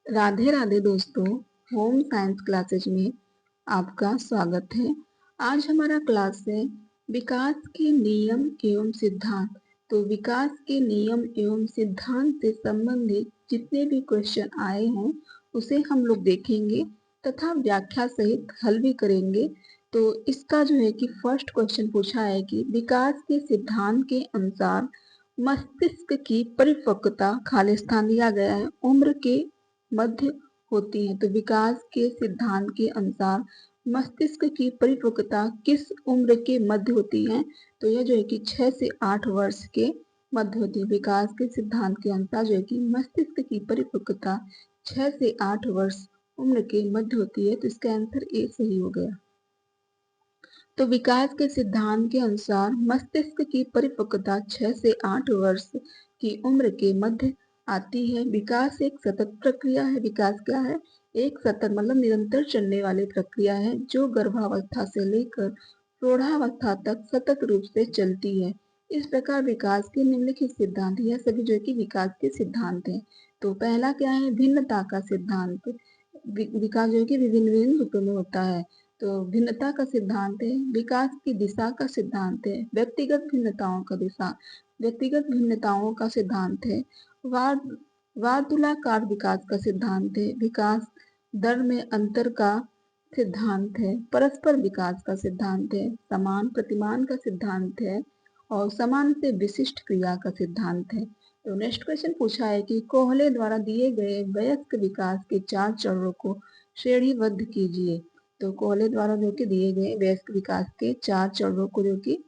राधे राधे दोस्तों, home science classes में आपका स्वागत है। आज हमारा क्लास है विकास के नियम एवं सिद्धांत। तो विकास के नियम एवं सिद्धांत से संबंधित जितने भी क्वेश्चन आए हैं उसे हम लोग देखेंगे तथा व्याख्या सहित हल भी करेंगे। तो इसका जो है कि फर्स्ट क्वेश्चन पूछा है कि विकास के सिद्धांत के अनुसार मस्तिष्क की परिपक्वता खाली स्थान दिया गया है उम्र के मध्य होती है। तो विकास के सिद्धांत के अनुसार मस्तिष्क की परिपक्वता किस उम्र के मध्य होती है? तो यह जो है कि 6 से 8 वर्ष के मध्य होती है। विकास के सिद्धांत के अनुसार जो है कि मस्तिष्क की परिपक्वता 6 से 8 वर्ष उम्र के मध्य होती है। तो इसका आंसर ए सही हो गया। तो विकास के सिद्धांत के अनुसार मस्तिष्क की परिपक्वता 6 से 8 वर्ष की उम्र के मध्य आती है। विकास एक सतत प्रक्रिया है। विकास क्या है? एक सतत मतलब निरंतर चलने वाली प्रक्रिया है जो गर्भावस्था से लेकर प्रौढ़ावस्था तक सतत रूप से चलती है। इस प्रकार विकास के निम्नलिखित सिद्धांत, यह सभी जो है कि विकास के सिद्धांत हैं। तो पहला क्या है? भिन्नता का सिद्धांत। विकास जो है कि विभिन्न विभिन्न रूपों में होता है। तो भिन्नता का सिद्धांत है। विकास की दिशा का सिद्धांत है। व्यक्तिगत भिन्नताओं का सिद्धांत है। वार्तुलाकार विकास का सिद्धांत है। विकास दर में अंतर का सिद्धांत है। परस्पर विकास का सिद्धांत है। समान प्रतिमान का सिद्धांत है और समान से विशिष्ट क्रिया का सिद्धांत है। तो नेक्स्ट क्वेश्चन पूछा है कि कोहले द्वारा दिए गए वयस्क विकास के 4 चरणों को श्रेणीबद्ध कीजिए। तो कोहले द्वारा जो कि दिए गए वयस्क विकास के 4 चरणों को जो कि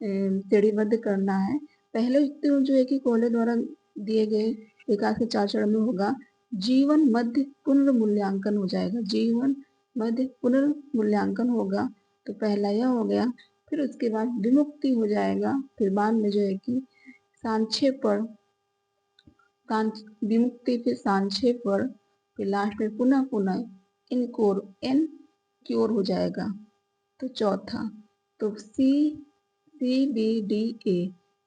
श्रेणीबद्ध करना है। पहले तो जो है कि कोहले द्वारा दिए गए विकास के 4 चरण में होगा जीवन मध्य पुनर्मूल्यांकन हो जाएगा। जीवन मध्य पुनर्मूल्यांकन होगा। तो पहला यह हो गया। फिर उसके बाद विमुक्ति हो जाएगा। फिर बाद में जो है कि सांक्षेपण, विमुक्ति, फिर सांक्षेपण, फिर लास्ट में पुनः पुनः क्योर हो जाएगा। तो चौथा, तो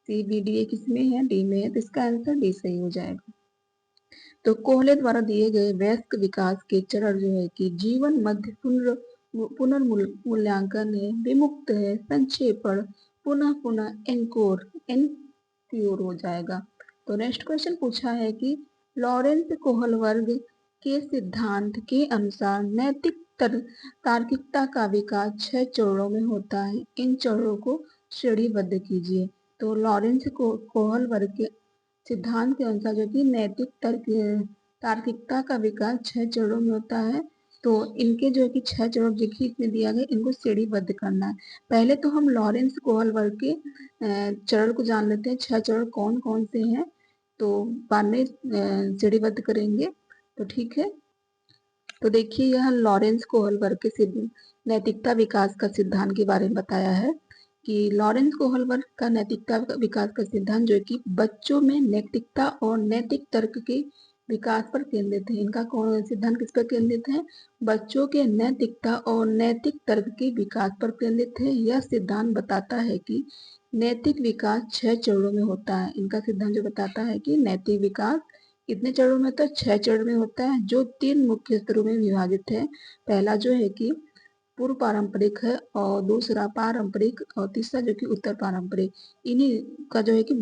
CBDA किसमें है? डी में है। तो इसका आंसर डी सही हो जाएगा। तो कोहले द्वारा दिए गए वयस्क विकास के चरण जो है कि जीवन मध्य पुनर्मूल्यांकन है, विमुक्त है, संक्षेपण, पुनः पुनः एनक्योर हो जाएगा। तो नेक्स्ट क्वेश्चन पूछा है कि लॉरेंस कोहलवर्ग के सिद्धांत के अनुसार नैतिक तार्किकता का विकास 6 चरणों में होता है। इन चरणों को श्रेणीबद्ध कीजिए। तो लॉरेंस कोहलवर्ग के सिद्धांत के अनुसार जो कि नैतिक तार्किकता का विकास 6 चरणों में होता है। तो इनके जो है कि 6 चरण जो कि इसमें दिया गया, इनको श्रेणीबद्ध करना है। पहले तो हम लॉरेंस कोहलवर्ग के चरण को जान लेते हैं। 6 चरण कौन कौन से हैं, तो बाद में श्रेणीबद्ध करेंगे। तो ठीक है। तो देखिए, यह लॉरेंस कोहलवर्ग के नैतिकता विकास का सिद्धांत के बारे में बताया है कि लॉरेंस कोहलवर्ग का नैतिकता विकास का सिद्धांत जो है कि बच्चों में नैतिकता और नैतिक तर्क के विकास पर केंद्रित है। इनका कौन सिद्धांत किस पर केंद्रित है? बच्चों के नैतिकता और नैतिक तर्क के विकास पर केंद्रित है। यह सिद्धांत बताता है कि नैतिक विकास 6 चरणों में होता है। इनका सिद्धांत जो बताता है कि नैतिक विकास कितने चरणों में होता है? 6 चरण में होता है, जो 3 मुख्य स्तरों में विभाजित है। पहला जो है कि पूर्व पारंपरिक है और दूसरा पारंपरिक और तीसरा जो कि उत्तर पारंपरिक। इन्हीं का जो है कि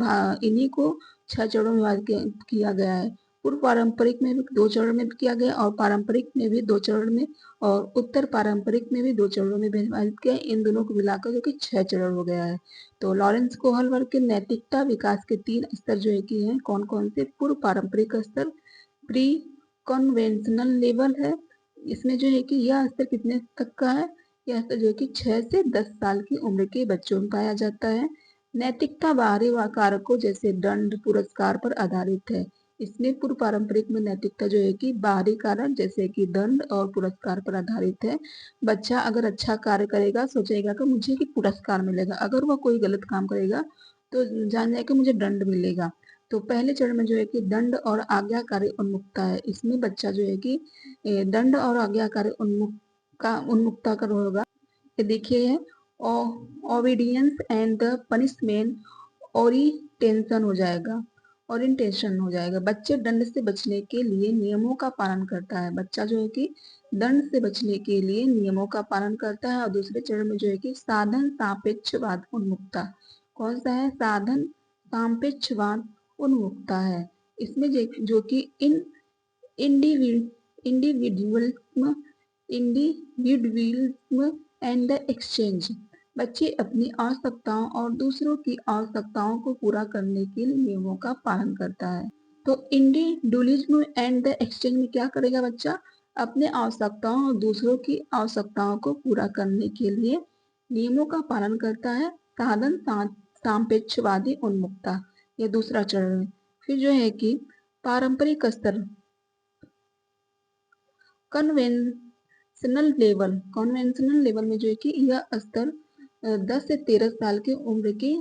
इन्हीं को 6 चरणों में विभाजित किया गया है। पूर्व पारंपरिक में भी 2 चरण में किया गया और पारंपरिक में भी 2 चरण में और उत्तर पारंपरिक में भी 2 चरणों में विभाजित किया। इन दोनों को मिलाकर जो कि 6 चरण हो गया है। तो लॉरेंस कोहलवर्ग के नैतिकता विकास के 3 स्तर जो है कि हैं, कौन कौन से? पूर्व पारंपरिक स्तर, प्री कन्वेंशनल लेवल है। इसमें जो है कि यह स्तर कितने तक का है? यह स्तर जो है कि 6 से 10 साल की उम्र के बच्चों में पाया जाता है। नैतिकता बाहरी कारकों जैसे दंड पुरस्कार पर आधारित है। इसमें पूर्व पारंपरिक में नैतिकता जो है कि बाहरी कारक जैसे कि दंड और पुरस्कार पर आधारित है। बच्चा अगर अच्छा कार्य करेगा, सोचेगा कि मुझे कि पुरस्कार मिलेगा। अगर वह कोई गलत काम करेगा तो जान जाए कि मुझे दंड मिलेगा। तो पहले चरण में जो है कि दंड और आज्ञाकारी उन्मुक्ता है। इसमें बच्चा जो है कि दंड और आज्ञाकारी उन्मुक्ता का होगा। ये देखिए, ओबीडियंस एंड द पनिशमेंट ओरिटेंशन हो जाएगा। ओरिएंटेशन हो जाएगा। बच्चे दंड से बचने के लिए नियमों का पालन करता है। बच्चा जो है कि दंड से बचने के लिए नियमों का पालन करता है। और दूसरे चरण में जो है कि साधन सापेक्षवाद उन्मुखता, कौन सा है? साधन सापेक्षवाद उन्मुखता है। इसमें जो कि individualism individualism and the exchange, बच्चे अपनी आवश्यकताओं और दूसरों की आवश्यकताओं को पूरा करने के लिए नियमों का पालन करता है। तो इंडिविजुअलिज्म एंड द एक्सचेंज में क्या करेगा बच्चा? अपने आवश्यकताओं और दूसरों की आवश्यकताओं को पूरा करने के लिए नियमों का पालन करता है। साधन सापेक्षवादी उन्मुखता, यह दूसरा चरण है। फिर जो है कि पारंपरिक स्तर, कन्वेंशनल लेवल में जो है कि यह स्तर 10 से 13 साल की उम्र के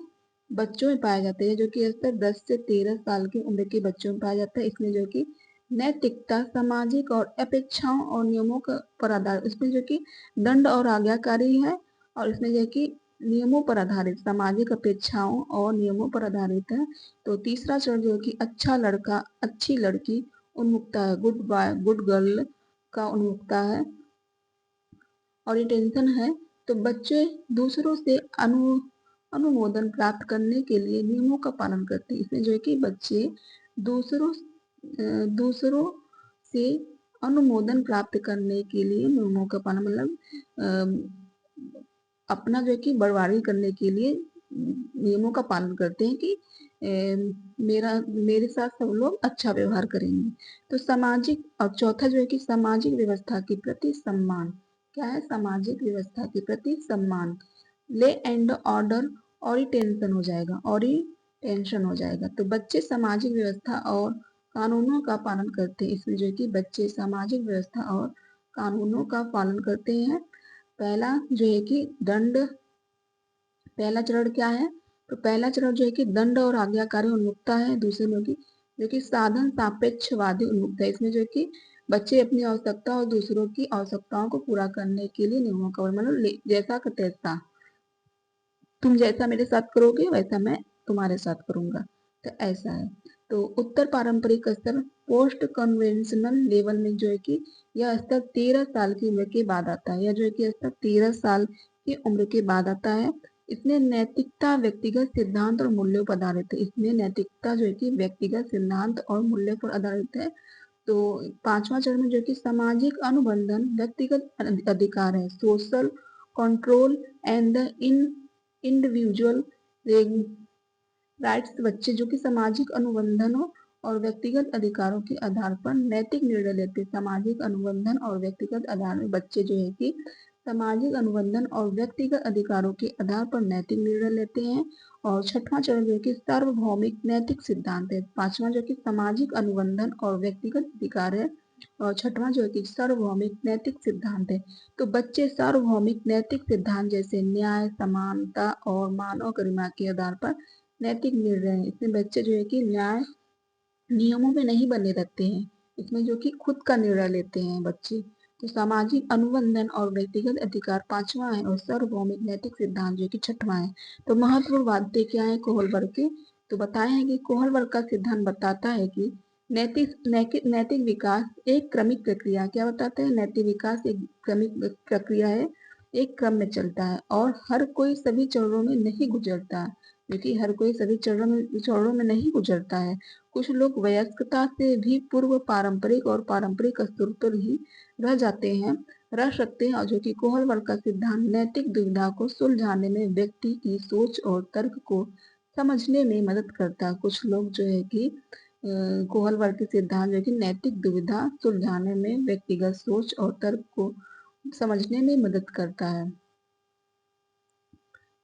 बच्चों में पाया जाता है। जो कि स्तर 10 से 13 साल की उम्र के बच्चों में पाया जाता है। इसमें जो कि नैतिकता, सामाजिक और अपेक्षाओं और नियमों का पर आधारित, इसमें जो कि दंड और आज्ञाकारी है। और इसमें जो है कि नियमों पर आधारित, सामाजिक अपेक्षाओं और नियमों पर आधारित है। तो तीसरा चरण जो है कि अच्छा लड़का अच्छी लड़की उन्मुखता है, गुड बॉय गुड गर्ल का उन्मुखता है। और इंटेंशन है। तो बच्चे दूसरों से अनुमोदन प्राप्त करने के लिए नियमों का पालन करते हैं। इसमें जो है कि बच्चे दूसरों से अनुमोदन प्राप्त करने के लिए नियमों का पालन, मतलब अपना जो है कि बड़वारी करने के लिए नियमों का पालन करते हैं कि मेरे साथ सब लोग अच्छा व्यवहार करेंगे। तो सामाजिक, और चौथा जो है कि सामाजिक व्यवस्था के प्रति सम्मान, क्या है? सामाजिक व्यवस्था के प्रति सम्मान, ले एंड ऑर्डर ओरिएंटेशन हो जाएगा, ओरिएंटेशन हो जाएगा। तो बच्चे सामाजिक व्यवस्था और कानूनों का पालन करते हैं। इसमें जो है कि बच्चे सामाजिक व्यवस्था और कानूनों का पालन करते हैं। पहला जो है कि दंड, पहला चरण क्या है? तो पहला चरण जो है कि दंड और आज्ञाकारी उन्मुखता है। दूसरे में जो कि साधन सापेक्षवादी उन्मुखता है। इसमें जो है कि बच्चे अपनी आवश्यकता और दूसरों की आवश्यकताओं को पूरा करने के लिए नियमों का, मतलब जैसा का तैसा, तुम जैसा मेरे साथ करोगे वैसा मैं तुम्हारे साथ करूंगा, तो ऐसा है। तो उत्तर पारंपरिक स्तर, पोस्ट कन्वेंशनल लेवल में जो है कि यह स्तर 13 साल की उम्र के बाद आता है। यह जो है कि स्तर 13 साल की उम्र के बाद आता है। इसमें नैतिकता, व्यक्तिगत सिद्धांत और मूल्यों पर आधारित है। इसमें नैतिकता जो है कि व्यक्तिगत सिद्धांत और मूल्यों पर आधारित है। तो पांचवा चरण में जो कि सामाजिक अनुबंधन, व्यक्तिगत अधिकार है, social control and the individual rights. बच्चे जो कि सामाजिक अनुबंधनों और व्यक्तिगत अधिकारों के आधार पर नैतिक निर्णय लेते हैं। सामाजिक अनुबंधन और व्यक्तिगत आधार में बच्चे जो है कि सामाजिक अनुबंधन और व्यक्तिगत अधिकारों के आधार पर नैतिक निर्णय लेते हैं। और छठवां चरण जो है कि सार्वभौमिक नैतिक सिद्धांत है। पांचवा जो कि सामाजिक अनुबंधन और व्यक्तिगत अधिकार है। और छठवां जो है कि सार्वभौमिक नैतिक सिद्धांत है। तो बच्चे सार्वभौमिक नैतिक सिद्धांत जैसे न्याय, समानता और मानव गरिमा के आधार पर नैतिक निर्णय है। इसमें बच्चे जो है कि न्याय नियमों में नहीं बने रहते हैं। इसमें जो कि खुद का निर्णय लेते हैं बच्चे। तो सामाजिक अनुबंधन और व्यक्तिगत अधिकार पांचवा है। और सार्वभौमिक नैतिक सिद्धांत जो कि छठवां है। तो महत्वपूर्ण बातें क्या है कोहलबर्ग के? तो बताए हैं कि कोहलबर्ग का सिद्धांत बताता है कि नैतिक विकास एक क्रमिक प्रक्रिया, क्या बताते हैं? नैतिक विकास एक क्रमिक प्रक्रिया है, एक क्रम में चलता है और हर कोई सभी चरणों में नहीं गुजरता है। क्योंकि हर कोई सभी चरणों में नहीं गुजरता है। कुछ लोग वयस्कता से भी पूर्व पारंपरिक और पारंपरिक स्तर पर ही रह सकते हैं। और जो कि कोहलबर्ग का सिद्धांत नैतिक दुविधा को सुलझाने में व्यक्ति की सोच और तर्क को समझने में मदद करता है। कुछ लोग जो है कि कोहलबर्ग के सिद्धांत जो कि नैतिक दुविधा सुलझाने में व्यक्तिगत सोच और तर्क को समझने में मदद करता है।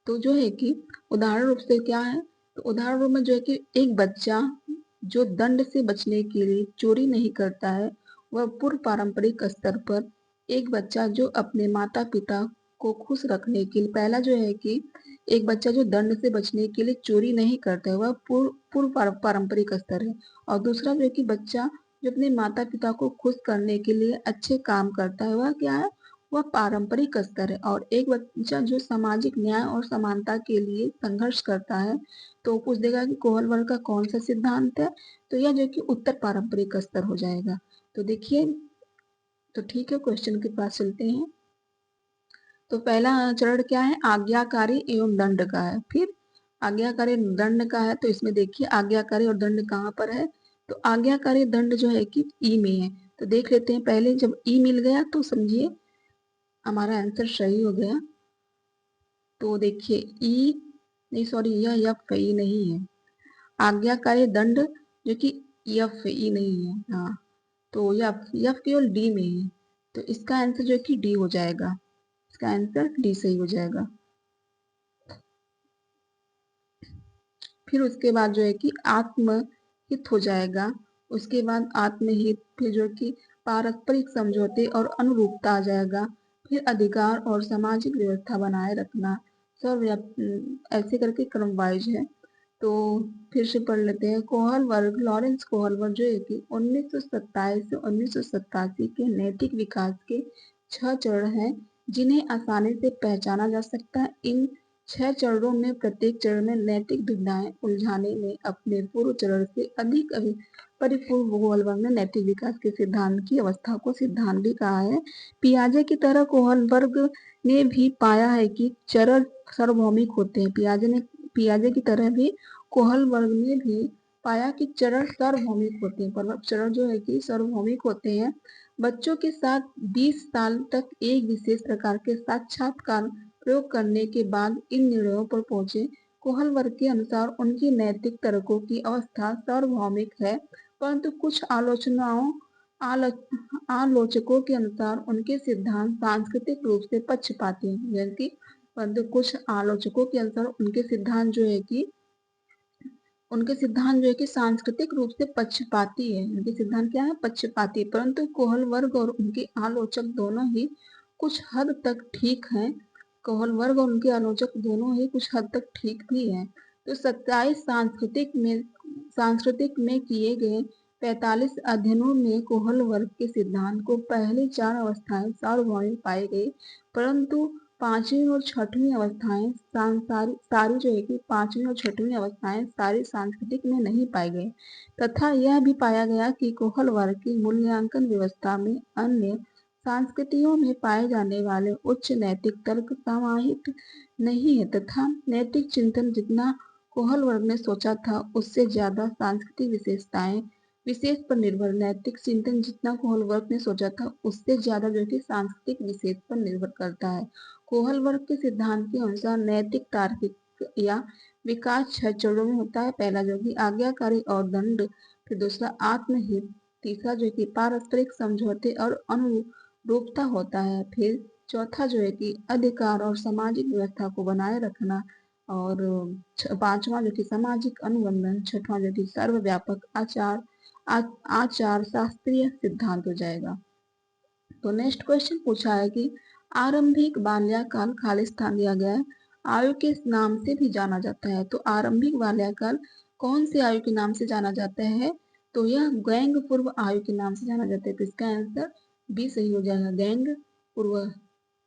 तो जो है कि उदाहरण रूप से क्या है? तो उदाहरण रूप में जो है कि एक बच्चा जो दंड से बचने के लिए चोरी नहीं करता है, वह पूर्व पारंपरिक स्तर पर एक बच्चा जो अपने माता पिता को खुश रखने के लिए, पहला जो है कि एक बच्चा जो दंड से बचने के लिए चोरी नहीं करता है, वह पूर्व पारंपरिक स्तर है। और दूसरा जो है कि बच्चा जो अपने माता पिता को खुश करने के लिए अच्छे काम करता है, वह क्या है? वह पारंपरिक स्तर है। और एक बच्चा जो सामाजिक न्याय और समानता के लिए संघर्ष करता है, तो तो पूछ देगा कि कोहल वर्ग का कौन सा सिद्धांत है, तो यह जो कि उत्तर पारंपरिक स्तर हो जाएगा। तो देखिए, तो ठीक है, क्वेश्चन के पास चलते हैं। तो पहला चरण क्या है, आज्ञाकारी एवं दंड का है। फिर आज्ञाकारी दंड का है, तो इसमें देखिए आज्ञाकारी और दंड कहाँ पर है, तो आज्ञाकारी दंड जो है कि ई में है। तो देख लेते हैं, पहले जब ई मिल गया तो समझिए हमारा आंसर सही हो गया। तो देखिए ई नहीं, सॉरी, यह एफ ई नहीं है, आज्ञाकारी दंड जो कि एफ ई नहीं है, हाँ, तो यफ केवल डी में है। तो इसका आंसर जो है कि डी हो जाएगा, इसका आंसर डी सही हो जाएगा। फिर उसके बाद जो है कि आत्महित हो जाएगा, उसके बाद आत्महित, फिर जो कि पारस्परिक समझौते और अनुरूपता आ जाएगा, फिर अधिकार और सामाजिक व्यवस्था बनाए रखना, ऐसे करके क्रम वाइज है। तो फिर से पढ़ लेते हैं, कोहल वर्ग, लॉरेंस कोहल वर्ग जो है कि 1927 से 1987 के नैतिक विकास के 6 चरण हैं, जिन्हें आसानी से पहचाना जा सकता है। इन 6 चरणों में प्रत्येक चरण में नैतिक दुविधाएं उलझाने में अपने पूर्व चरण से अधिक परिपूर्ण कोहल वर्ग ने नैतिक विकास के सिद्धांत की अवस्था को सिद्धांत भी कहा है। पियाजे की तरह कोहल वर्ग ने भी पाया है कि चरण सार्वभौमिक होते हैं। पियाजे की तरह भी कोहल वर्ग ने भी पाया कि चरण सार्वभौमिक होते हैं, मतलब चरण जो है कि सार्वभौमिक होते हैं। बच्चों के साथ 20 साल तक एक विशेष प्रकार के साक्षात्कार प्रयोग करने के बाद इन निर्णयों पर पहुंचे। कोहल वर्ग के अनुसार उनकी नैतिक तर्कों की अवस्था सार्वभौमिक है, परंतु कुछ आलोचकों के अनुसार उनके सिद्धांत सांस्कृतिक रूप से पक्षपाती हैं। यानी कि परंतु कुछ आलोचकों के अनुसार उनके सिद्धांत जो है कि सांस्कृतिक रूप से पक्षपाती है, उनके सिद्धांत क्या है, पक्षपाती। परंतु कोहल वर्ग और उनके आलोचक दोनों ही कुछ हद तक ठीक हैं, कोहल वर्ग और उनके आलोचक दोनों ही कुछ हद तक ठीक भी हैं। तो 27 सांस्कृतिक में किए गए 45 अध्ययनों में कोहल वर्ग के सिद्धांत को पहली 4 अवस्थाएं सार्वभौमिक पाई गई, परंतु पांचवी और छठवीं अवस्थाएं सारी जो है कि पांचवी और छठवीं अवस्थाएं सारी सांस्कृतिक में नहीं पाई गई, तथा यह भी पाया गया कि कोहल वर्ग की मूल्यांकन व्यवस्था में अन्य संस्कृतियों में पाए जाने वाले उच्च नैतिक तर्क समाहित नहीं है, तथा नैतिक चिंतन जितना कोहल वर्ग ने सोचा था उससे ज्यादा सांस्कृतिक विशेषताएं विशेष पर निर्भर, नैतिक चिंतन जितना कोहल वर्ग ने सोचा था उससे ज्यादा जो कि सांस्कृतिक विशेष पर निर्भर करता है। कोहल वर्ग के सिद्धांत के अनुसार नैतिक तार्किक या विकास 6 चरणों में होता है। पहला जो कि आज्ञाकारी और दंड, फिर दूसरा आत्महित, तीसरा जो कि पारस्परिक समझौते और अनुरूपता होता है, फिर चौथा जो है कि अधिकार और सामाजिक व्यवस्था को बनाए रखना, और पांचवा जो कि सामाजिक अनुबंधन, छठवां जो कि सर्वव्यापक आचार शास्त्रीय सिद्धांत हो जाएगा। तो नेक्स्ट क्वेश्चन पूछा है कि आरंभिक बाल्यकाल खाली स्थान दिया गया है, आयु के नाम से भी जाना जाता है। तो आरंभिक बाल्यकाल कौन सी आयु के नाम से जाना जाता है, तो यह गैंग पूर्व आयु के नाम से जाना जाता है। तो इसका आंसर बी सही हो जाएगा, गैंग पूर्व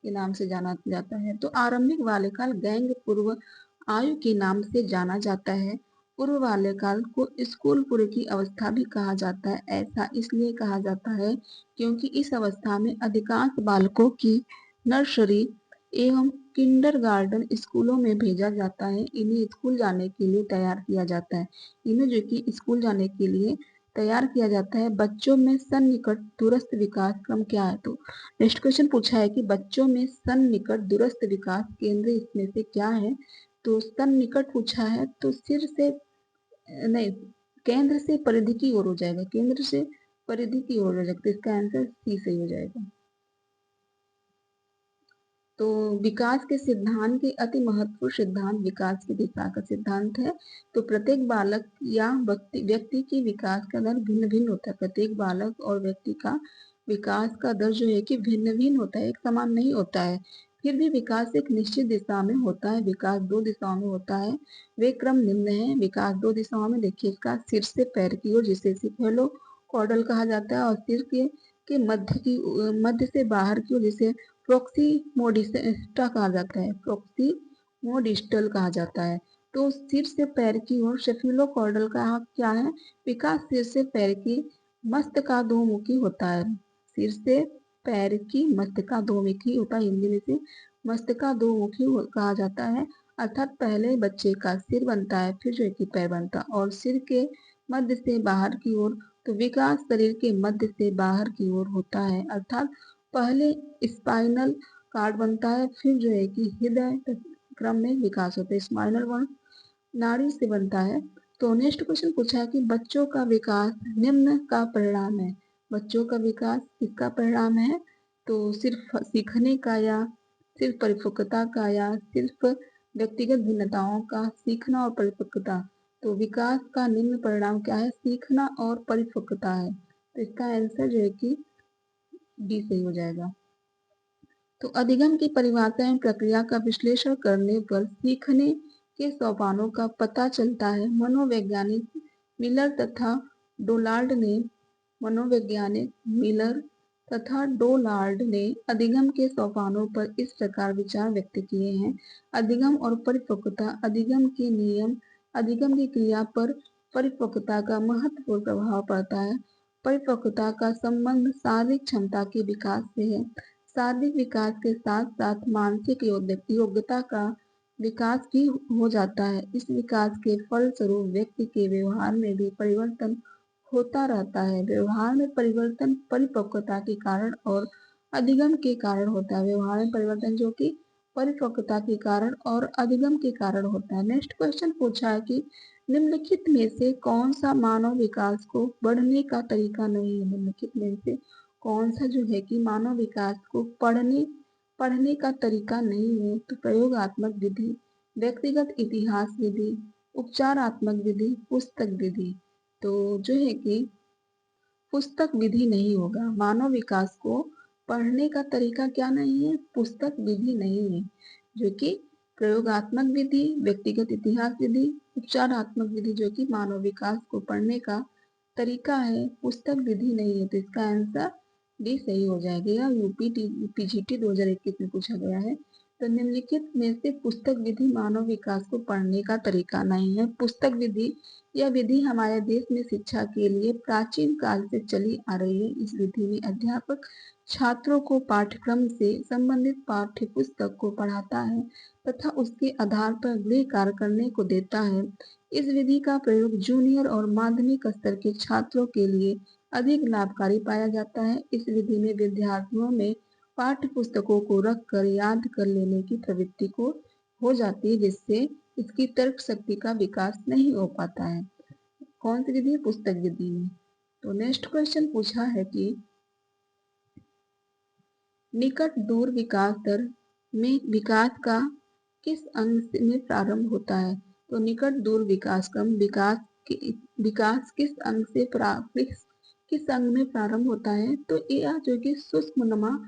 के नाम से जाना जाता है। तो आरंभिक बाल्यकाल गैंग पूर्व आयु के नाम से जाना जाता है। पूर्व बाल्यकाल को स्कूल पूर्व की अवस्था भी कहा जाता है। ऐसा इसलिए कहा जाता है क्योंकि इस अवस्था में अधिकांश बालकों की नर्सरी एवं किंडरगार्टन स्कूलों में भेजा जाता है। इन्हें स्कूल जाने के लिए तैयार किया जाता है, इन्हें जो कि स्कूल जाने के लिए तैयार किया जाता है। बच्चों में सन्निकट दूरस्थ विकास क्रम क्या है, तो नेक्स्ट क्वेश्चन पूछा है कि बच्चों में सन्निकट दूरस्थ विकास केंद्र इसमें से क्या है। तो सन्निकट पूछा है तो सिर से नहीं, केंद्र से परिधि की ओर हो जाएगा, केंद्र से परिधि की ओर हो जाएगा। तो इसका आंसर सी सही हो जाएगा। तो विकास के सिद्धांत के अति महत्वपूर्ण सिद्धांत विकास की दिशा का सिद्धांत है। तो प्रत्येक बालक या व्यक्ति की विकास का दर भिन्न भिन्न होता है। प्रत्येक बालक और व्यक्ति का विकास का दर जो है कि भिन्न भिन्न होता है, एक समान नहीं होता है। फिर भी विकास एक निश्चित दिशा में होता है। विकास 2 दिशाओं में होता है, वे क्रम निम्न है। विकास 2 दिशाओं में देखिए, इसका सिर से पैर की ओर जिसे सिफेलो कॉर्डल कहा जाता है, और सिर के मध्य से बाहर की ओर जिसे प्रोक्सीमोडिस्टा कहा जाता है, प्रोक्सीमोडिस्टल कहा जाता है। तो सिर से पैर की ओर शेफिलोकॉर्डल का क्या है विकास। सिर से पैर की मस्तकाधोमुखी होता है। सिर से पैर की मस्तकाधोमुखी होता है, हिंदी में से मस्तकाधोमुखी कहा जाता है। अर्थात पहले बच्चे का सिर बनता है, फिर जो है कि पैर बनता है, और सिर के मध्य से बाहर की ओर। तो विकास शरीर के मध्य से बाहर की ओर होता है। अर्थात पहले स्पाइनल कार्ड बनता है, फिर जो है कि हृदय क्रम में विकास होता है। स्पाइनल वन नाड़ी से बनता है। तो नेक्स्ट क्वेश्चन पूछा है कि बच्चों का विकास निम्न का परिणाम है। बच्चों का विकास किसका परिणाम है? तो सिर्फ सीखने का, या सिर्फ परिपक्वता का, या सिर्फ व्यक्तिगत भिन्नताओं का सीखना और परिपक्वता। तो विकास का निम्न परिणाम क्या है? सीखना और परिपक्वता है। तो इसका आंसर जो है कि डी सही हो जाएगा। तो अधिगम की परिभाषा एवं प्रक्रिया का विश्लेषण करने पर सीखने के सोपानों का पता चलता है। मनोवैज्ञानिक मिलर तथा डोलार्ड ने मनोवैज्ञानिक मिलर तथा डोलार्ड ने अधिगम के सोपानों पर इस प्रकार विचार व्यक्त किए हैं। अधिगम और परिपक्वता। अधिगम के नियम। अधिगम की क्रिया पर परिपक्वता का महत्वपूर्ण प्रभाव पड़ता है। परिपक्वता का संबंध शारीरिक क्षमता के विकास से है। शारीरिक विकास के साथ साथ मानसिक योग्यता का विकास भी हो जाता है। इस विकास के फलस्वरूप व्यक्ति के व्यवहार में भी परिवर्तन होता रहता है। व्यवहार में परिवर्तन परिपक्वता के कारण और अधिगम के कारण होता है। व्यवहार में परिवर्तन जो कि परिपक्वता के कारण और अधिगम के कारण होता है। नेक्स्ट क्वेश्चन पूछा है कि निम्नलिखित में से कौन सा मानव विकास को बढ़ने का तरीका नहीं है। निम्नलिखित में से कौन सा जो है कि मानव विकास को पढ़ने का तरीका नहीं है। तो प्रयोगात्मक विधि, व्यक्तिगत इतिहास विधि, उपचारात्मक विधि, पुस्तक विधि। तो जो है कि पुस्तक विधि नहीं होगा। मानव विकास को पढ़ने का तरीका क्या नहीं है? पुस्तक विधि नहीं है। जो कि प्रयोगात्मक विधि, व्यक्तिगत इतिहास विधि, उपचारात्मक विधि जो कि मानव विकास को पढ़ने का तरीका है, पुस्तक विधि नहीं है। तो इसका आंसर डी सही हो जाएगा। या पीजीटी 2021 में पूछा गया है। तो निम्नलिखित में से पुस्तक विधि मानव विकास को पढ़ने का तरीका नहीं है। पुस्तक विधि यह विधि हमारे देश में शिक्षा के लिए प्राचीन काल से चली आ रही है। इस विधि में अध्यापक छात्रों को पाठ्यक्रम से संबंधित पाठ्य पुस्तक को पढ़ाता है तथा उसके आधार पर गृह कार्य करने को देता है। इस विधि का प्रयोग जूनियर और माध्यमिक स्तर के छात्रों के लिए अधिक लाभकारी पाया जाता है। इस विधि में विद्यार्थियों में पाठ्य पुस्तकों को रखकर याद कर लेने की प्रवृत्ति को हो जाती है, जिससे इसकी तर्क शक्ति का विकास नहीं हो पाता है। कौन सी विधि? पुस्तक विधि में। तो नेक्स्ट क्वेश्चन पूछा है कि निकट दूर विकास दर में विकास का किस अंग में प्रारंभ होता है? तो निकट दूर विकास क्रम विकास किस अंग से किस अंग में प्रारंभ होता है? तो यह जो कि सुषुम्ना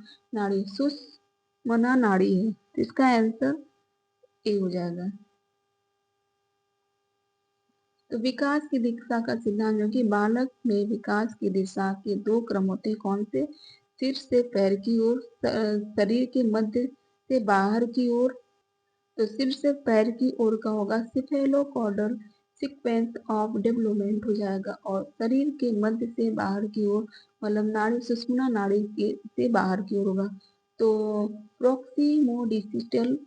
नाड़ी है। तो इसका आंसर ए हो जाएगा। तो विकास की दिशा का सिद्धांत जो कि बालक में विकास की दिशा के दो क्रम होते हैं। कौन से? सिर से पैर की ओर, शरीर के मध्य से बाहर की ओर। तो सिर से पैर की ओर का होगा सिफेलोकॉर्डल सीक्वेंस ऑफ डेवलपमेंट हो जाएगा, और शरीर के मध्य से बाहर की ओर मतलब नाड़ी सुषुम्ना नाड़ी से बाहर की ओर होगा। तो प्रोक्सिमोडिस्टल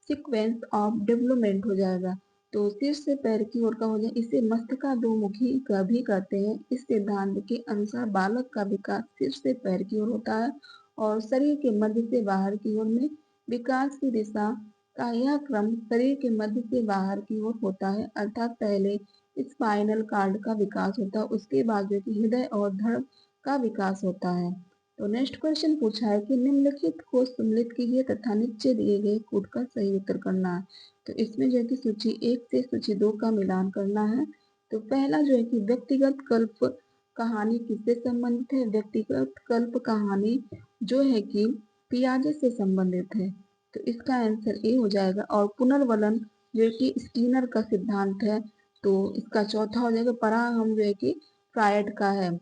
सीक्वेंस ऑफ डेवलपमेंट हो जाएगा। तो सिर से पैर की ओर का हो जाए, इसे मस्तकाधोमुखी का भी कहते हैं। इस सिद्धांत के अनुसार बालक का विकास सिर से पैर की ओर होता है और शरीर के मध्य से बाहर की ओर में विकास की दिशा का यह क्रम शरीर के मध्य से बाहर की ओर होता है। अर्थात पहले स्पाइनल कार्ड का विकास होता है, उसके बाद जो कि हृदय और धड़ का विकास होता है। तो नेक्स्ट क्वेश्चन पूछा है कि निम्नलिखित को सम्मिलित कीजिए तथा नीचे दिए गए कोड का सही उत्तर करना है। तो इसमें जो है कि सूची 1 से सूची 2 का मिलान करना है। तो पहला जो है कि व्यक्तिगत कल्प कहानी किससे संबंधित है? व्यक्तिगत कल्प कहानी जो है कि पियाजे से संबंधित है। तो इसका आंसर ए हो जाएगा। और पुनर्वलन जो कि स्कीनर का सिद्धांत है, तो इसका चौथा हो जाएगा। पराहम जो है कि फ्रायड का है।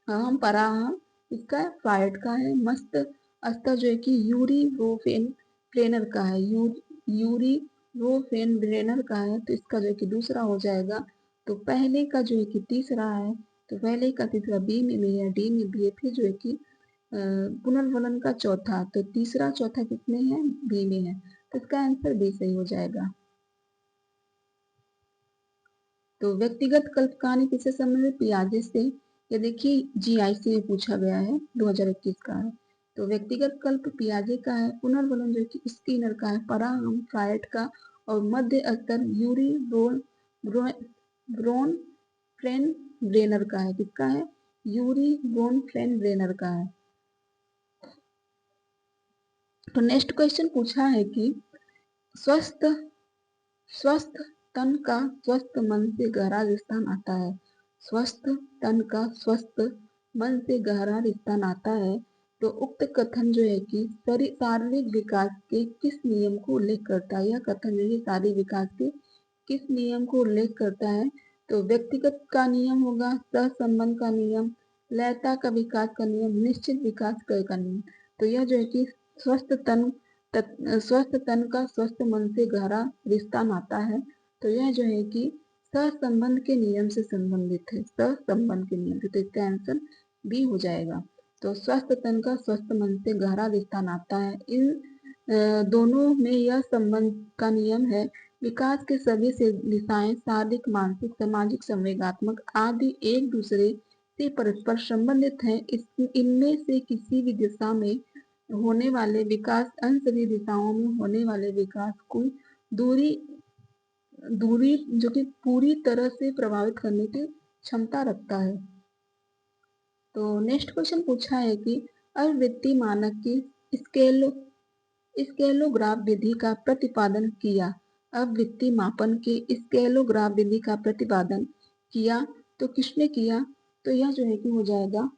हम पराहम इसका फ्रायड का है। मस्त अस्तर जो है कि यूरी प्लेनर का है। यूरी रोफेनब्रेनर का है, तो इसका जो है कि दूसरा हो जाएगा। तो पहले का जो है कि तीसरा है, तो पहले का तीसरा बी में भी है, डी में भी है, फिर जो है कि पुनर्वलन का चौथा, तो तीसरा चौथा किसमें है, बी में है, तो इसका आंसर बी सही हो जाएगा। तो व्यक्तिगत कल्पकहानी किससे संबंधित, पियाजे से। ये देखिए जीआईसी में पूछा गया है, 2021 का है। तो व्यक्तिगत कल्प पियाजे का है, पुनर्वलन जो कि स्किनर का है, परागम फ्रायड का, और मध्य स्तर यूरी ब्रोन फ्रेन ब्रेनर का है। किसका है, यूरी ब्रोन फ्रेन ब्रेनर का है। तो नेक्स्ट क्वेश्चन पूछा है कि स्वस्थ स्वस्थ तन का स्वस्थ मन से गहरा रिश्ता नाता है। स्वस्थ तन का स्वस्थ मन से गहरा रिश्ता नाता है। तो उक्त कथन जो है कि शारीरिक विकास के किस नियम को उल्लेख करता है, यह कथन जो है शारीरिक विकास के किस नियम को उल्लेख करता है। तो व्यक्तिगत का नियम होगा, सहसंबंध का नियम, लयता का विकास का नियम, निश्चित विकास का नियम। तो यह जो है कि स्वस्थ तन स्वस्थ तन का स्वस्थ मन से गहरा रिश्ता नाता है। तो यह जो है कि सहसंबंध के नियम से संबंधित है, सहसंबंध के नियम से, तो इसका आंसर बी हो जाएगा। तो स्वस्थ तन का स्वस्थ मन से गहरा रिश्ता नाता है। इन दोनों में यह संबंध का नियम है, विकास के सभी से दिशाएं शारीरिक, मानसिक, सामाजिक, संवेगात्मक आदि एक दूसरे से परस्पर संबंधित हैं। इनमें से किसी भी दिशा में होने वाले विकास अन्य सभी दिशाओं में होने वाले विकास को दूरी दूरी जो कि पूरी तरह से प्रभावित करने की क्षमता रखता है। तो नेक्स्ट क्वेश्चन पूछा है कि आवृत्ति मानक की स्केलोग्राफ विधि का प्रतिपादन किया। आवृत्ति मापन के स्केलोग्राफ विधि का प्रतिपादन किया, तो किसने किया, तो यह जो है कि हो जाएगा,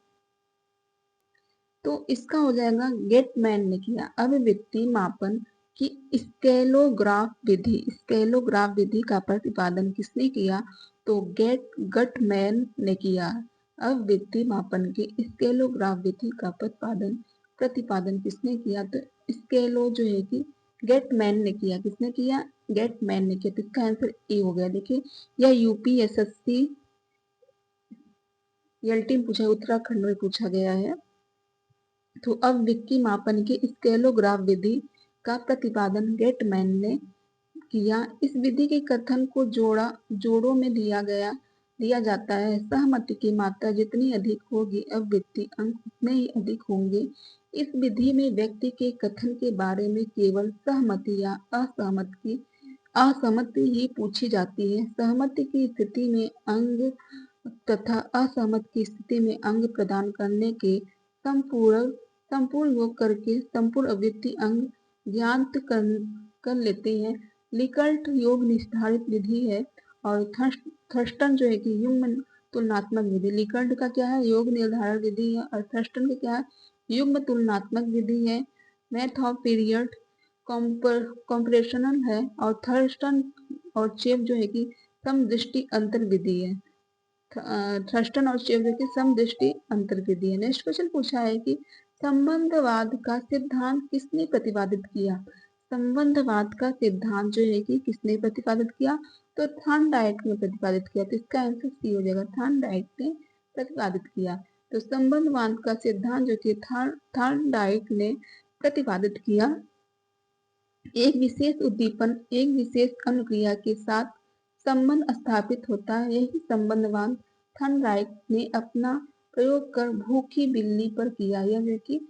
तो इसका हो जाएगा गेटमैन ने किया। आवृत्ति मापन की स्केलोग्राफ विधि का प्रतिपादन किसने किया, तो गटमैन ने किया। आवृत्ति मापन के स्केलोग्राफ विधि का प्रतिपादन किसने किया, तो स्केलो जो है कि गेटमैन ने किया। किसने किया, गेटमैन ने किया, तो इसका आंसर ए हो गया। देखिए यह यूपीएसएससी एलटी में पूछा, उत्तराखंड में पूछा गया है। तो अब विक्की मापन के स्केलोग्राफ विधि का प्रतिपादन गेटमैन ने किया। इस विधि के कथन को जोड़ों में दिया जाता है। सहमति की मात्रा जितनी अधिक होगी, आवृत्ति अंक उतने ही अधिक होंगे। इस विधि में व्यक्ति के कथन के बारे में केवल सहमति या असहमति ही पूछी जाती है। सहमति की स्थिति में अंग तथा असहमत की स्थिति में अंग प्रदान करने के संपूर्ण योग करके संपूर्ण आवृत्ति अंग ज्ञात कर लेते हैं। लिकल्ट योग निर्धारित विधि है, और थर्स्टन जो है कि युग्म तुलनात्मक विधि। लिकल्ट का क्या है, योग निर्धारण विधि है, और थर्स्टन का क्या है, युग्म तुलनात्मक विधि है। मैथ ऑफ पीरियड कॉम्परेशनल है, और थर्स्टन और चेप जो है कि समदृष्टि अंतर विधि है। थर्स्टन और चेप जो कि समदृष्टि अंतर विधि है। नेक्स्ट क्वेश्चन पूछा है कि संबंधवाद का सिद्धांत किसने प्रतिपादित किया। संबंधवाद का सिद्धांत जो है कि किसने प्रतिपादित किया, तो थॉर्नडाइक ने प्रतिपादित किया। तो इसका आंसर सी हो जाएगा, थॉर्नडाइक ने प्रतिपादित किया। तो संबंधवाद का सिद्धांत जो कि थॉर्नडाइक ने प्रतिपादित किया, एक विशेष उद्दीपन एक विशेष अनुक्रिया के साथ संबंध स्थापित होता है। यही संबंधवाद थॉर्नडाइक ने अपना प्रयोग कर भूखी बिल्ली पर किया। यह कि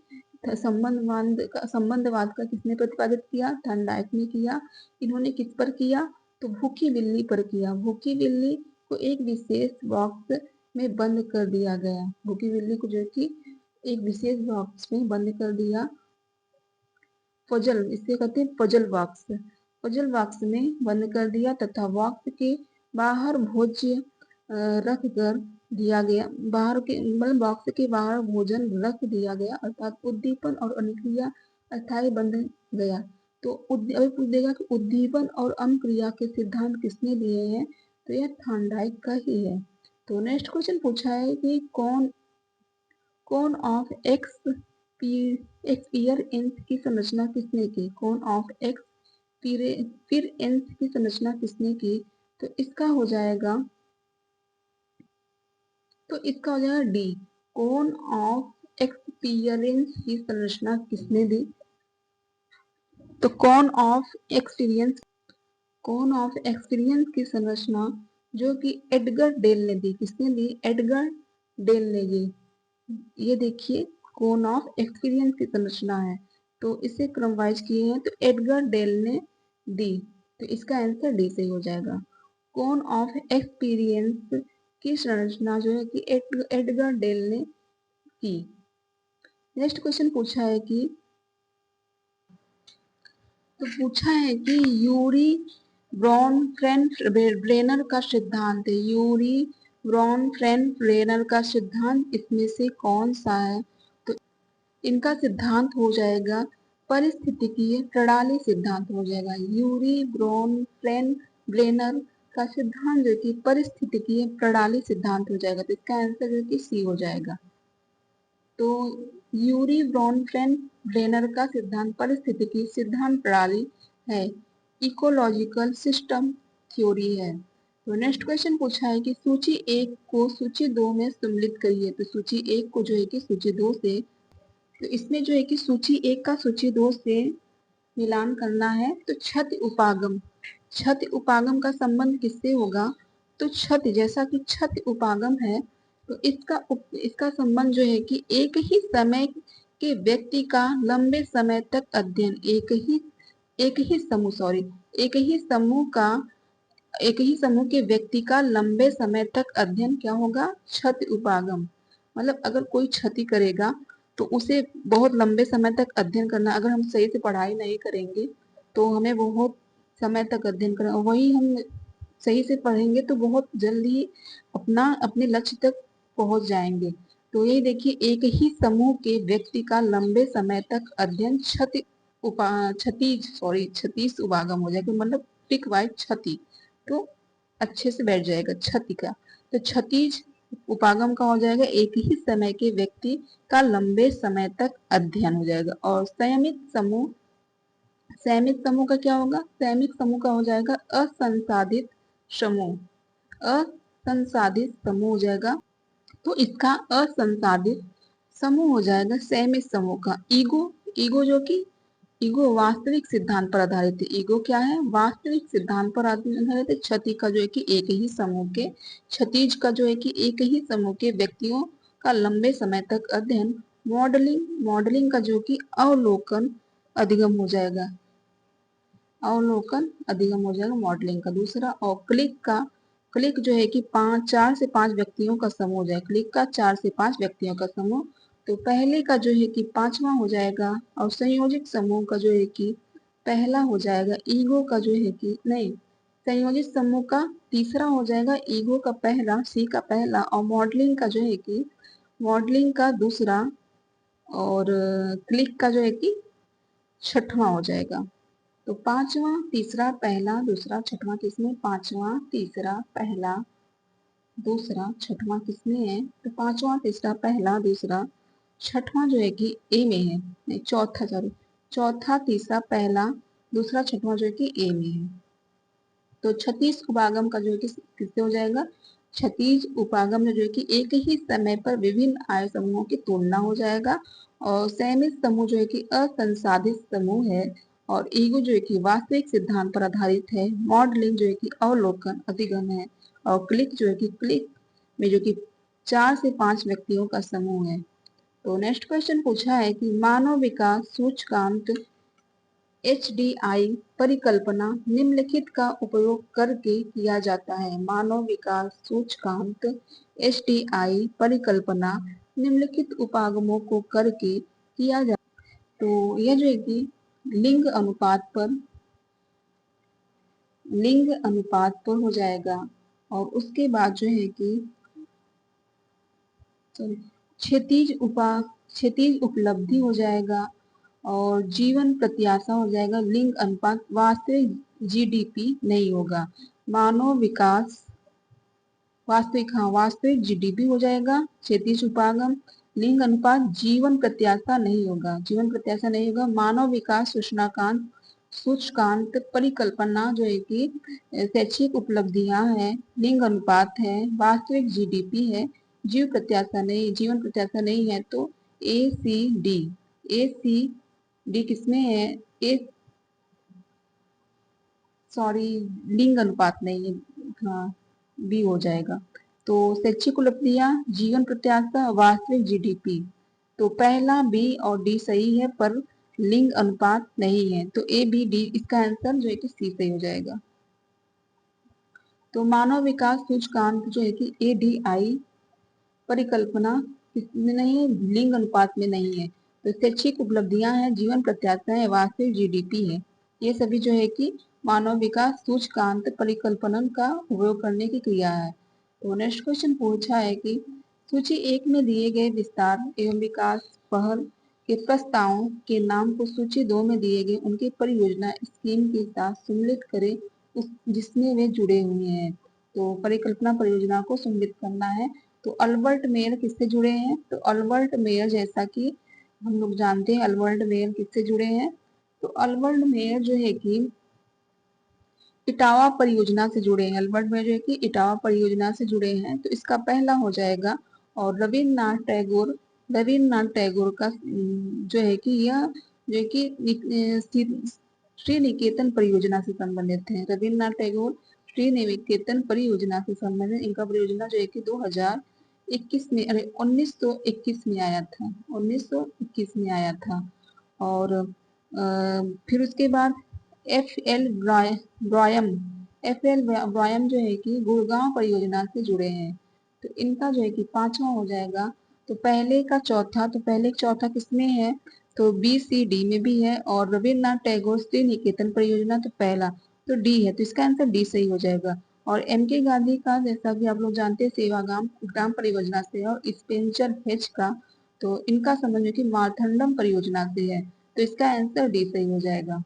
संबंधवाद का किसने प्रतिपादित किया, थॉर्नडाइक ने किया। इन्होंने किस पर किया, तो भूखी बिल्ली पर किया। भूखी बिल्ली को एक विशेष बॉक्स में बंद कर दिया गया। भूखी बिल्ली को जो कि एक विशेष बॉक्स में बंद कर दिया, पजल, इसे कहते हैं पजल बॉक्स। पजल बॉक्स में बंद कर दिया तथा बॉक्स के बाहर भोज्य रख कर दिया गया। बाहर के मतलब बॉक्स के बाहर भोजन रख दिया गया, अर्थात उद्दीपन और अनुक्रिया अस्थायी बंद गया। तो अभी पूछ देगा कि उद्दीपन और अनुक्रिया के सिद्धांत किसने दिए हैं, तो यह थॉर्नडाइक का ही है। तो नेक्स्ट क्वेश्चन पूछा है कि कोन ऑफ एक्सपीरियंस की संरचना किसने की। कोन ऑफ फिर एंस की संरचना किसने की? तो इसका हो जाएगा डी। कोन ऑफ एक्सपीरियंस की संरचना किसने दी? तो कोन ऑफ एक्सपीरियंस की संरचना जो कि एडगर डेल ने दी। किसने दी? एडगर डेल ने दी। ये देखिए कोन ऑफ एक्सपीरियंस की संरचना है, तो इसे क्रम वाइज किए हैं, तो एडगर डेल ने दी, तो इसका आंसर डी से हो जाएगा। कोन ऑफ एक्सपीरियंस की संरचना जो है कि एडगर डेल ने की। नेक्स्ट क्वेश्चन पूछा है कि यूरी ब्रॉनफ्रेंड-ब्रेनर का सिद्धांत है। यूरी ब्रॉनफ्रेंड-ब्रेनर का सिद्धांत इसमें से कौन सा है? तो इनका सिद्धांत हो जाएगा परिस्थितिकीय प्रणाली सिद्धांत हो जाएगा। यूरी ब्रॉनफ्रेंड-ब्रेनर का सिद्धांत जो कि परिस्थितिकीय प्रणाली सिद्धांत हो जाएगा, तो इसका आंसर जो कि सी हो जाएगा। तो यूरी ब्रॉनफ्रेंड-ब्रेनर का सिद्धांत परिस्थितिकी सिद्धांत प्रणाली है, इकोलॉजिकल सिस्टम थ्योरी है। तो नेक्स्ट क्वेश्चन पूछा है कि सूची 1 को सूची 2 में सम्मिलित करिए। तो सूची 1 को जो है कि सूची 2 से, तो इसमें जो है कि सूची 1 का सूची 2 से मिलान करना है। तो क्षति उपागम का संबंध किससे होगा? तो क्षति, जैसा कि क्षति उपागम है, तो इसका संबंध जो है कि एक ही समय के व्यक्ति का लंबे समय तक अध्ययन, एक ही समूह के व्यक्ति का लंबे समय तक अध्ययन क्या होगा? क्षति उपागम। मतलब अगर कोई क्षति करेगा तो उसे बहुत लंबे समय तक अध्ययन करना, अगर हम सही से पढ़ाई नहीं करेंगे तो हमें बहुत समय तक अध्ययन करना, वही हम सही से पढ़ेंगे तो बहुत जल्दी अपने लक्ष्य तक पहुंच जाएंगे। तो यही देखिए, एक ही समूह के व्यक्ति का लंबे समय तक अध्ययन क्षतीज उपागम हो जाएगा, मतलब टिक वाइज क्षति, तो अच्छे से बैठ जाएगा क्षति का। तो क्षतीज उपागम का हो जाएगा एक ही समय के व्यक्ति का लंबे समय तक अध्ययन हो जाएगा। और संयमित समूह का क्या होगा? संयमित समूह का हो जाएगा असंसाधित समूह हो जाएगा। तो इसका असंसाधित समूह हो जाएगा संयमित समूह का ईगो वास्तविक सिद्धांत पर आधारित है। ईगो क्या है? वास्तविक सिद्धांत पर आधारित है। क्षति का जो है कि क्षतिज का जो है कि एक ही समूह के व्यक्तियों का लंबे समय तक अध्ययन। मॉडलिंग का जो कि अवलोकन अधिगम हो जाएगा मॉडलिंग का दूसरा। और क्लिक जो है कि 4 से 5 व्यक्तियों का समूह हो जाएगा। क्लिक का 4 से 5 व्यक्तियों का समूह। तो पहले का जो है कि 5वां हो जाएगा। और संयोजित समूह का जो है कि पहला हो जाएगा। ईगो का जो है कि नहीं, संयोजित समूह का तीसरा हो जाएगा। ईगो का पहला, सी का पहला। और मॉडलिंग का जो है कि मॉडलिंग का दूसरा। और क्लिक का जो है कि 6वां हो जाएगा। तो 5वां, तीसरा, पहला, दूसरा, 6वां किसमें? 5वां, तीसरा, पहला, दूसरा, 6वां किसमें है? तो 5वां, तीसरा, पहला, दूसरा, 6वां जो है कि ए में है। नहीं, चौथा, तीसरा, पहला, दूसरा, 6वां जो है कि ए में है। तो क्षतीज उपागम का जो है कि किससे हो जाएगा? क्षतीज उपागम में जो है कि एक ही समय पर विभिन्न आय समूहों की तुलना हो जाएगा। और संयमित समूह जो है कि असंसाधित समूह है। और ईगो जो है कि वास्तविक सिद्धांत पर आधारित है। मॉडलिंग जो है कि अवलोकन अधिगम है। और क्लिक जो है कि क्लिक में जो कि 4 से 5 व्यक्तियों का समूह है। तो नेक्स्ट क्वेश्चन पूछा है कि मानव विकास सूचकांक HDI परिकल्पना निम्नलिखित का उपयोग करके किया जाता है। मानव विकास सूचकांक HDI परिकल्पना निम्नलिखित उपागमों को करके किया जाता है। तो यह जो है कि लिंग अनुपात पर हो जाएगा। और उसके बाद जो है कि क्षितिज उपलब्धि हो जाएगा। और जीवन प्रत्याशा हो जाएगा। लिंग अनुपात, वास्तविक GDP नहीं होगा। मानव विकास वास्तविक GDP हो जाएगा। क्षितिज उपागम, लिंग अनुपात, जीवन प्रत्याशा नहीं होगा। मानव विकास सूचकांक परिकल्पना जो है कि शैक्षिक उपलब्धियां हैं, लिंग अनुपात है, वास्तविक जीडीपी है, जीवन प्रत्याशा नहीं है, तो ACD। ACD किसमें है? ए सॉरी, लिंग अनुपात नहीं है, हाँ बी हो जाएगा। तो शैक्षिक उपलब्धियां, जीवन प्रत्याशा, वास्तविक जीडीपी, तो पहला बी और डी सही है, पर लिंग अनुपात नहीं है, तो ए बी डी इसका आंसर जो है कि सी सही हो जाएगा। तो मानव विकास सूचकांक जो है कि ADI परिकल्पना इसमें नहीं है, लिंग अनुपात में नहीं है, तो शैक्षिक उपलब्धियां हैं, जीवन प्रत्याशा है, वास्तविक जीडीपी है, ये सभी जो है कि मानव विकास सूचकांक परिकल्पना का उपयोग करने की क्रिया है। तो नेक्स्ट क्वेश्चन पूछा है कि सूची 1 में दिए गए विस्तार एवं विकास पहल के प्रस्तावों के नाम को सूची 2 में दिए गए उनकी परियोजना स्कीम के साथ सम्मिलित करें जिसमें वे जुड़े हुए हैं। तो परिकल्पना परियोजना को सम्मिलित करना है। तो अल्बर्ट मेयर किससे जुड़े हैं? तो अल्बर्ट मेयर, जैसा कि हम लोग जानते हैं अल्बर्ट मेयर किससे जुड़े हैं, तो अल्बर्ट मेयर जो है कि इटावा परियोजना से जुड़े हैं। अल्बर्ट मेयर जो है कि इटावा परियोजना से जुड़े हैं, तो इसका पहला हो जाएगा। और रविन्द्रनाथ टैगोर का जो है कि यह जो है कि श्री निकेतन परियोजना से संबंधित है। रविन्द्रनाथ टैगोर श्री निकेतन परियोजना से संबंधित इनका परियोजना जो है कि 2021 में, अरे 1921 में आया था, 1921 में आया था। और फिर उसके बाद ब्रायम जो है कि गुड़गांव परियोजना से जुड़े हैं, तो इनका जो है कि पांचवा हो जाएगा। तो पहले का चौथा किसमें है? तो BCD में भी है। और रविन्द्रनाथ टैगोर श्री निकेतन परियोजना तो पहला, तो डी है, तो इसका आंसर डी सही हो जाएगा। और MK गांधी का, जैसा कि आप लोग जानते हैं, सेवाग्राम ग्राम परियोजना से है। और स्पेंसर हेच का, तो इनका संबंध कि मार्थंडम परियोजना से है, तो इसका आंसर डी सही हो जाएगा।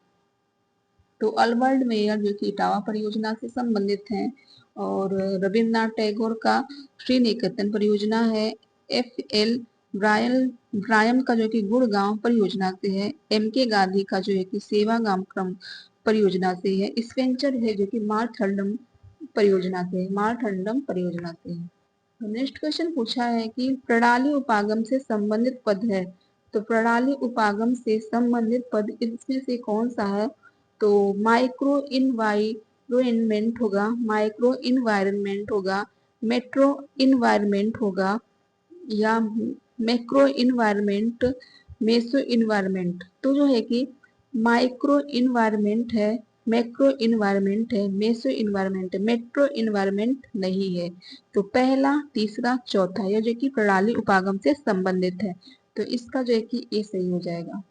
तो अल्बर्ट मेयर जो कि इटावा परियोजना से संबंधित हैं, और रविन्द्रनाथ टैगोर का श्री निकेतन परियोजना है। FL ब्रायम का जो कि गुड़गांव परियोजना से है। MK गांधी का जो है कि सेवाग्राम क्रम परियोजना से है। स्पेंसर है जो कि मार्थंडम परियोजना से है। तो नेक्स्ट क्वेश्चन पूछा है कि प्रणाली उपागम से संबंधित पद है, तो प्रणाली उपागम से संबंधित पद इसमें से कौन सा है? तो माइक्रो इन्वायरमेंट होगा, मेट्रो इन्वायरमेंट होगा, या मैक्रो इन्वायरमेंट, मेसो इन्वायरमेंट। तो जो है कि माइक्रो इन्वायरमेंट है, मैक्रो इन्वायरमेंट है, मेसो इन्वायरमेंट है, मेट्रो इन्वायरमेंट नहीं है। तो पहला, तीसरा, चौथा, यह जो कि प्रणाली उपागम से संबंधित है, तो इसका जो है कि ए सही हो जाएगा।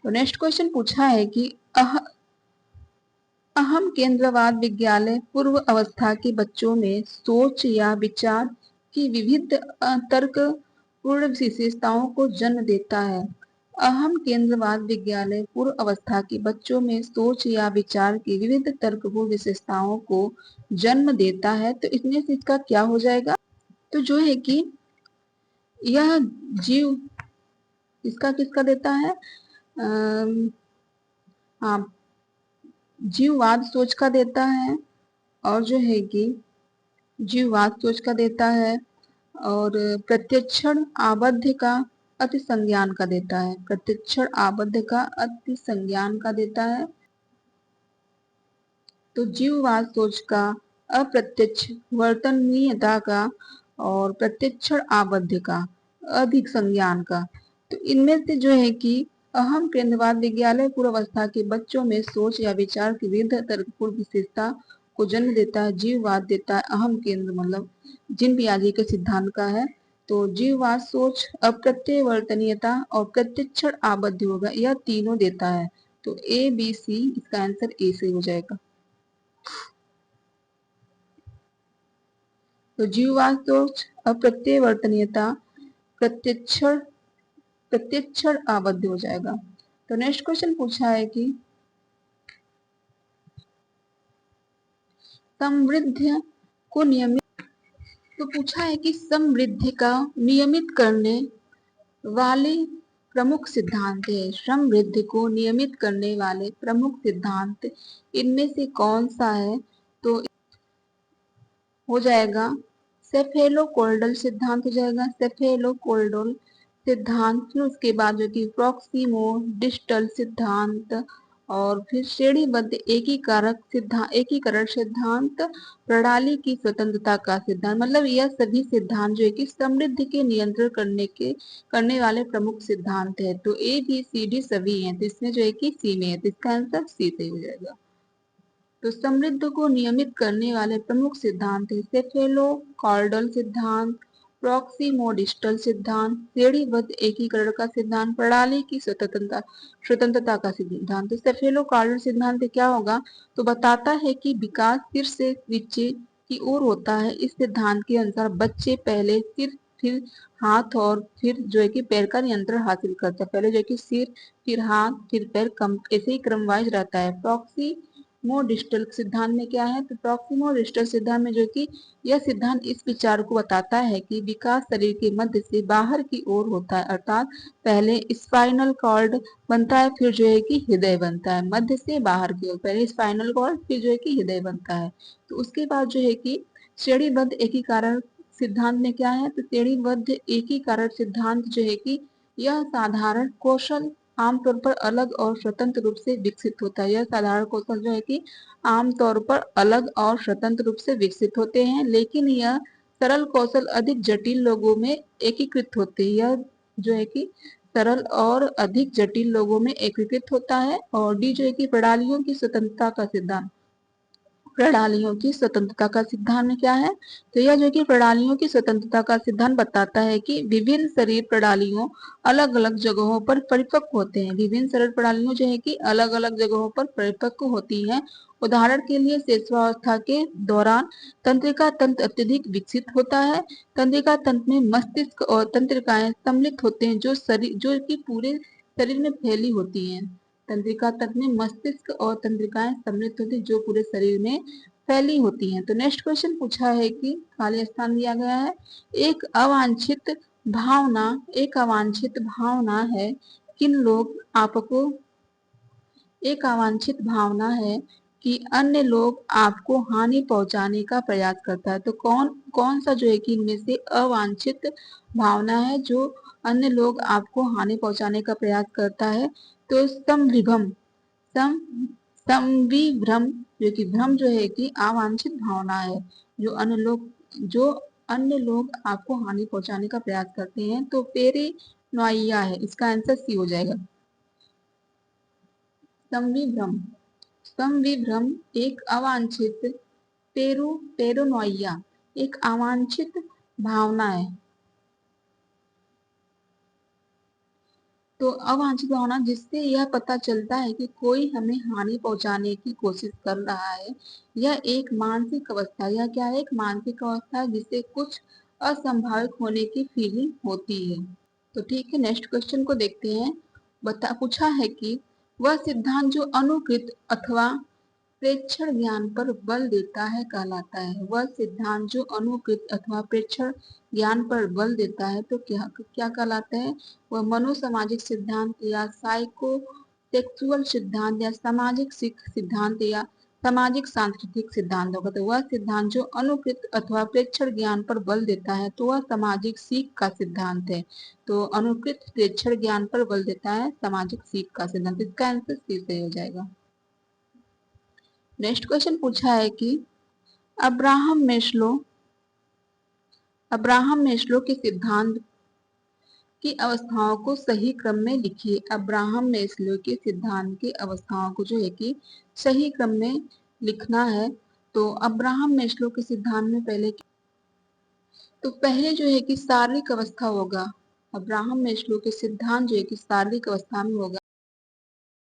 तो नेक्स्ट क्वेश्चन पूछा है कि अहम केंद्रवाद विद्यालय पूर्व अवस्था के बच्चों में सोच या विचार की विविध तर्कपूर्ण विशेषताओं को जन्म देता है। अहम केंद्रवाद विद्यालय पूर्व अवस्था के बच्चों में सोच या विचार की विविध तर्कपूर्ण विशेषताओं को जन्म देता है, तो इसमें से इसका क्या हो जाएगा? तो जो है कि यह जीव इसका किसका देता है? हाँ, जीववाद सोच का देता है। और जो है कि जीववाद सोच का देता है। और प्रत्यक्षण आबद्ध का अति संज्ञान का देता है, प्रत्यक्षण आबद्ध का अति संज्ञान का देता है। तो जीववाद सोच का अप्रत्यक्ष वर्तनीयता का, और प्रत्यक्षण आबद्ध का अधिक संज्ञान का। तो इनमें से जो है कि अहम केंद्रवाद विद्यालय पूर्वावस्था के बच्चों में सोच या विचार की विविध तर्कपूर्ण विशेषता को जन्म देता है। जीववाद देता है अहम केंद्र, मतलब जिन पियाजे के सिद्धांत का है। तो जीववाद सोच अप्रत्यवर्तनीयता और प्रत्यक्षण आबद्ध होगा, यह तीनों देता है। तो ABC इसका आंसर ए से हो जाएगा। तो जीववाद सोच अप्रत्यवर्तनीयता प्रत्यक्षण आबद्ध हो जाएगा। तो नेक्स्ट क्वेश्चन पूछा है कि समृद्धि को नियमित, तो पूछा है कि समृद्धि का नियमित करने वाली प्रमुख सिद्धांत है। श्रम वृद्धि को नियमित करने वाले प्रमुख सिद्धांत इनमें से कौन सा है? तो हो जाएगा सेफेलोकोल्डल सिद्धांत, हो जाएगा सेफेलोकोल्डल सिद्धांत। फिर उसके बाद जो कि प्रॉक्सिमो डिस्टल सिद्धांत, और फिर श्रेणीबद्ध एकीकरण सिद्धांत, प्रणाली की स्वतंत्रता का सिद्धांत। मतलब यह सभी सिद्धांत जो है कि समृद्धि के नियंत्रण करने वाले प्रमुख सिद्धांत है। तो ए बी सी डी सभी हैं, तो इसमें जो है कि सी में है, तो इसका आंसर सी सही हो जाएगा। तो समृद्धि को नियमित करने वाले प्रमुख सिद्धांत है सेफेलोकॉर्डल सिद्धांत, प्रॉक्सिमोडिस्टल सिद्धांत, श्रेणीबद्ध एकीकरण का सिद्धांत, प्रणाली की स्वतंत्रता का सिद्धांत। तो सेफेलोकॉर्डल सिद्धांत क्या होगा? तो बताता है कि विकास सिर से नीचे की ओर होता है। इस सिद्धांत के अनुसार बच्चे पहले सिर, फिर हाथ और फिर जो है कि पैर का नियंत्रण हासिल करता है। पहले जो है कि सिर, फिर हाथ, फिर पैर, कम ऐसे ही क्रम वाइज रहता है। प्रॉक्सिमोडिस्टल सिद्धांत में क्या है? तो प्रॉक्सिमोडिस्टल सिद्धांत में जो कि यह सिद्धांत इस विचार को बताता है कि विकास शरीर के मध्य से बाहर की ओर होता है, अर्थात पहले स्पाइनल कॉर्ड बनता है, फिर जो है कि हृदय बनता है। मध्य से बाहर की ओर पहले स्पाइनल कॉर्ड, फिर जो है कि हृदय बनता है। तो उसके बाद जो है कि श्रेणीबद्ध एकीकरण सिद्धांत में क्या है? तो श्रेणीबद्ध एकीकरण सिद्धांत जो है कि यह साधारण कौशल आमतौर पर अलग और स्वतंत्र रूप से विकसित होता है। यह साधारण कौशल जो है कि आमतौर पर अलग और स्वतंत्र रूप से विकसित होते हैं, लेकिन यह सरल कौशल अधिक जटिल लोगों में एकीकृत होते हैं। यह जो है कि सरल और अधिक जटिल लोगों में एकीकृत होता है। और डी जो है कि प्रणालियों की स्वतंत्रता का सिद्धांत। प्रणालियों की स्वतंत्रता का सिद्धांत में क्या है? तो यह जो कि प्रणालियों की स्वतंत्रता का सिद्धांत बताता है कि विभिन्न शरीर प्रणालियों अलग अलग जगहों पर परिपक्व होते हैं। विभिन्न शरीर प्रणालियों जो है कि अलग अलग जगहों पर परिपक्व होती हैं। उदाहरण के लिए शिशुअवस्था के दौरान तंत्रिका तंत्र अत्यधिक विकसित होता है। तंत्रिका तंत्र में मस्तिष्क और तंत्रिकाएं सम्मिलित होते हैं, जो कि पूरे शरीर में फैली होती हैं। तंत्रिका तंत्र में मस्तिष्क और तंत्रिकाएं सम्मिलित होती है, जो पूरे शरीर में फैली होती हैं। तो नेक्स्ट क्वेश्चन पूछा है कि खाली स्थान दिया गया है। एक अवांछित भावना है किन लोग आपको एक अवांछित भावना है कि अन्य लोग आपको हानि पहुंचाने का प्रयास करता है। तो कौन कौन सा जो है कि इनमें से अवांछित भावना है जो अन्य लोग आपको हानि पहुंचाने का प्रयास करता है? तो सम संविभ्रम, जो कि भ्रम जो है कि अवांछित भावना है जो अन्य लोग आपको हानि पहुंचाने का प्रयास करते हैं। तो पेरेनोइया है, इसका आंसर सी हो जाएगा। संविभ्रम संविभ्रम एक अवांछित पेरोनोइया एक अवांछित भावना है। तो अवांछित भावना जिससे यह पता चलता है कि कोई हमें हानि पहुंचाने की कोशिश कर रहा है। यह एक मानसिक अवस्था, यह क्या है? एक मानसिक अवस्था जिससे कुछ असंभावित होने की फीलिंग होती है। तो ठीक है, नेक्स्ट क्वेश्चन को देखते हैं। पूछा है कि वह सिद्धांत जो अनुकृत अथवा प्रेक्षण ज्ञान पर बल देता है कहलाता है। वह सिद्धांत जो अनुकृत अथवा प्रेक्षण ज्ञान पर बल देता है तो क्या क्या कहलाता है? वह मनोसामाजिक सिद्धांत या साइकोसेक्सुअल सिद्धांत या सामाजिक सिद्धांत या सामाजिक सांस्कृतिक सिद्धांत होगा। तो वह सिद्धांत जो अनुकृत अथवा प्रेक्षण ज्ञान पर बल देता है तो वह सामाजिक सीख का सिद्धांत है। तो अनुकृत प्रेक्षण ज्ञान पर बल देता है सामाजिक सीख का सिद्धांत। इसका आंसर सी सही हो जाएगा। नेक्स्ट क्वेश्चन पूछा है कि अब्राहम मेस्लो के सिद्धांत की अवस्थाओं को सही क्रम में लिखिए। अब्राहम मेस्लो के सिद्धांत की अवस्थाओं को जो है कि सही क्रम में लिखना है। तो अब्राहम मेस्लो के सिद्धांत में पहले जो है कि शारीरिक अवस्था होगा। अब्राहम मेस्लो के सिद्धांत जो है कि शारीरिक अवस्था में होगा।